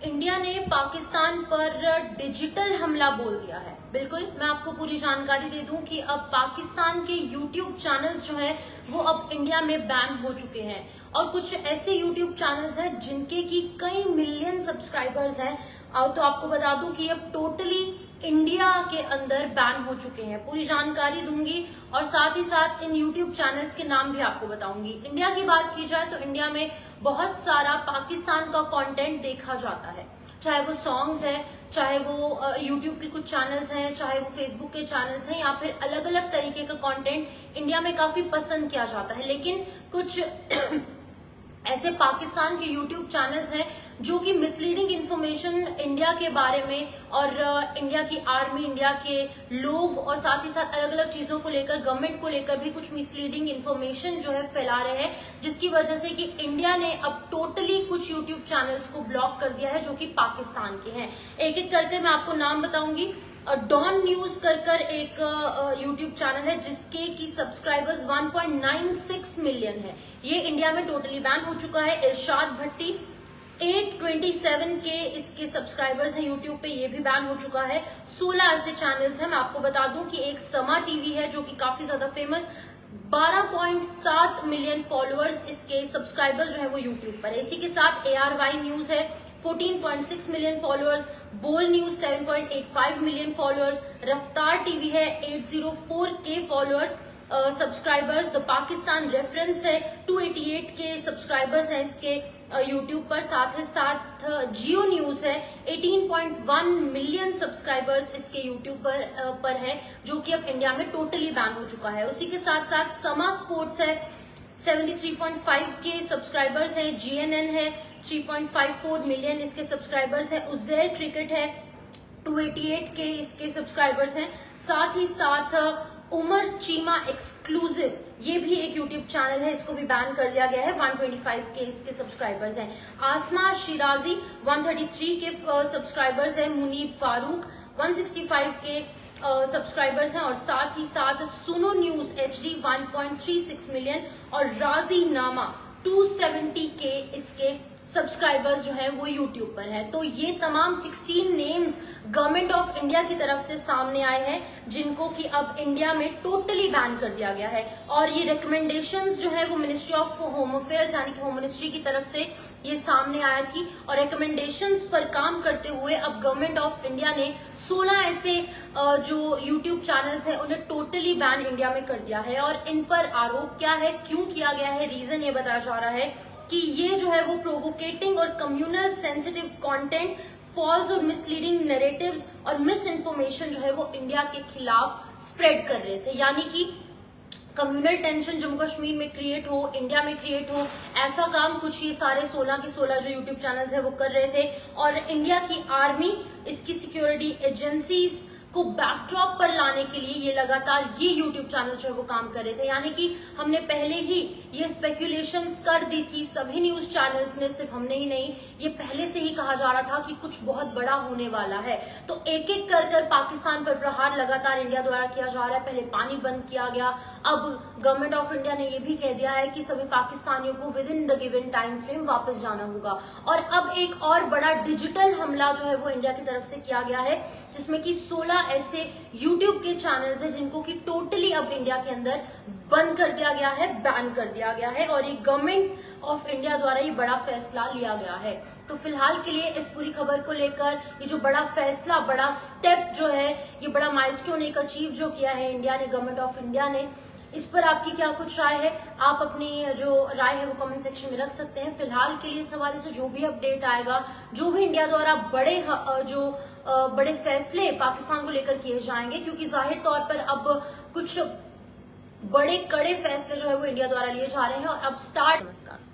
India ने पाकिस्तान पर digital हमला बोल दिया है। बिल्कुल, मैं आपको पूरी जानकारी दे दूं कि अब पाकिस्तान के यूट्यूब चैनल्स जो है वो अब इंडिया में बैन हो चुके हैं और कुछ ऐसे यूट्यूब चैनल्स हैं जिनके की कई मिलियन सब्सक्राइबर्स हैं। तो आपको बता दूं कि अब टोटली इंडिया के अंदर बैन हो चुके हैं। पूरी जानकारी दूंगी और साथ ही साथ इन यूट्यूब चैनल्स के नाम भी आपको बताऊंगी। इंडिया की बात की जाए तो इंडिया में बहुत सारा पाकिस्तान का कंटेंट देखा जाता है, चाहे वो सॉन्ग्स है, चाहे वो यूट्यूब के कुछ चैनल्स हैं, चाहे वो फेसबुक के चैनल्स हैं, या फिर अलग अलग तरीके का कंटेंट इंडिया में काफी पसंद किया जाता है। लेकिन कुछ ऐसे पाकिस्तान के यूट्यूब चैनल्स हैं जो कि मिसलीडिंग इंफॉर्मेशन इंडिया के बारे में और इंडिया की आर्मी, इंडिया के लोग और साथ ही साथ अलग अलग चीजों को लेकर, गवर्नमेंट को लेकर भी कुछ मिसलीडिंग इंफॉर्मेशन जो है फैला रहे हैं, जिसकी वजह से कि इंडिया ने अब टोटली कुछ यूट्यूब चैनल्स को ब्लॉक कर दिया है जो कि पाकिस्तान के हैं। एक एक करके मैं आपको नाम बताऊंगी। डॉन न्यूज कर एक यूट्यूब चैनल है जिसके की सब्सक्राइबर्स 1.96 मिलियन है, ये इंडिया में टोटली बैन हो चुका है। इरशाद भट्टी 827 के इसके सब्सक्राइबर्स हैं यूट्यूब पे, ये भी बैन हो चुका है। 16 ऐसे चैनल्स हैं। मैं आपको बता दूं कि एक समा टीवी है जो कि काफी ज्यादा फेमस, 12.7 मिलियन फॉलोअर्स इसके सब्सक्राइबर्स जो है वो यूट्यूब पर है। इसी के साथ ARY न्यूज है, 14.6 मिलियन फॉलोअर्स, बोल न्यूज 7.85 मिलियन फॉलोअर्स, रफ्तार टीवी है 804K followers subscribers, the Pakistan reference है 288 के सब्सक्राइबर्स हैं इसके यूट्यूब पर। साथ ही साथ जियो न्यूज है 18.1 मिलियन सब्सक्राइबर्स इसके यूट्यूब पर है, जो कि अब इंडिया में टोटली बैन हो चुका है। उसी के साथ साथ समा स्पोर्ट्स है 73.5 के सब्सक्राइबर्स हैं, GNN है 3.54 मिलियन इसके सब्सक्राइबर्स हैं, उज्जैर क्रिकेट है 288 के इसके सब्सक्राइबर्स हैं। साथ ही साथ उमर चीमा एक्सक्लूसिव, ये भी एक यूट्यूब चैनल है, इसको भी बैन कर दिया गया है, 125 के इसके सब्सक्राइबर्स हैं। आसमा शिराजी 133 के सब्सक्राइबर्स हैं, मुनीब फारूक 165 के सब्सक्राइबर्स हैं और साथ ही साथ सुनो न्यूज HD 1.36 मिलियन और राजी नामा 270 के इसके सब्सक्राइबर्स जो है वो यूट्यूब पर है। तो ये तमाम 16 नेम्स गवर्नमेंट ऑफ इंडिया की तरफ से सामने आए हैं जिनको कि अब इंडिया में टोटली बैन कर दिया गया है। और ये रिकमेंडेशंस जो है वो मिनिस्ट्री ऑफ होम अफेयर्स यानी कि होम मिनिस्ट्री की तरफ से ये सामने आया थी और रिकमेंडेशंस पर काम करते हुए अब गवर्नमेंट ऑफ इंडिया ने 16 ऐसे जो यूट्यूब चैनल्स हैं उन्हें टोटली बैन इंडिया में कर दिया है। और इन पर आरोप क्या है, क्यों किया गया है, रीजन ये बताया जा रहा है कि ये जो है वो प्रोवोकेटिंग और कम्युनल सेंसिटिव कंटेंट, फॉल्स और मिसलीडिंग नैरेटिव्स और मिस इन्फॉर्मेशन जो है वो इंडिया के खिलाफ स्प्रेड कर रहे थे। यानी कि कम्युनल टेंशन जम्मू कश्मीर में क्रिएट हो, इंडिया में क्रिएट हो, ऐसा काम कुछ ये सारे 16 के 16 जो यूट्यूब चैनल्स है वो कर रहे थे। और इंडिया की आर्मी, इसकी सिक्योरिटी एजेंसीज को बैकड्रॉप पर लाने के लिए ये लगातार ये यूट्यूब चैनल जो है वो काम कर रहे थे। यानी कि हमने पहले ही ये स्पेक्यूलेशंस कर दी थी, सभी न्यूज चैनल्स ने, सिर्फ हमने ही नहीं, ये पहले से ही कहा जा रहा था कि कुछ बहुत बड़ा होने वाला है। तो एक एक कर पाकिस्तान पर प्रहार लगातार इंडिया द्वारा किया जा रहा है। पहले पानी बंद किया गया, अब गवर्नमेंट ऑफ इंडिया ने ये भी कह दिया है कि सभी पाकिस्तानियों को with in the given time frame वापस जाना होगा। और अब एक और बड़ा डिजिटल हमला जो है वो इंडिया की तरफ से किया गया है, जिसमें कि 16 ऐसे यूट्यूब के चैनल्स हैं जिनको कि टोटली अब इंडिया के अंदर बंद कर दिया गया है, बैन कर दिया गया है। और ये गवर्नमेंट ऑफ इंडिया द्वारा ये बड़ा फैसला लिया गया है। तो फिलहाल के लिए इस पूरी खबर को लेकर ये जो बड़ा फैसला, बड़ा स्टेप जो है, ये बड़ा माइलस्टोन एक अचीव जो किया है इंडिया ने, गवर्नमेंट ऑफ इंडिया ने, इस पर आपकी क्या कुछ राय है? आप अपनी जो राय है वो कमेंट सेक्शन में रख सकते हैं। फिलहाल के लिए इस हवाले से जो भी अपडेट आएगा, जो भी इंडिया द्वारा बड़े फैसले पाकिस्तान को लेकर किए जाएंगे, क्योंकि जाहिर तौर पर अब कुछ बड़े कड़े फैसले जो है वो इंडिया द्वारा लिए जा रहे हैं और अब स्टार्ट। नमस्कार।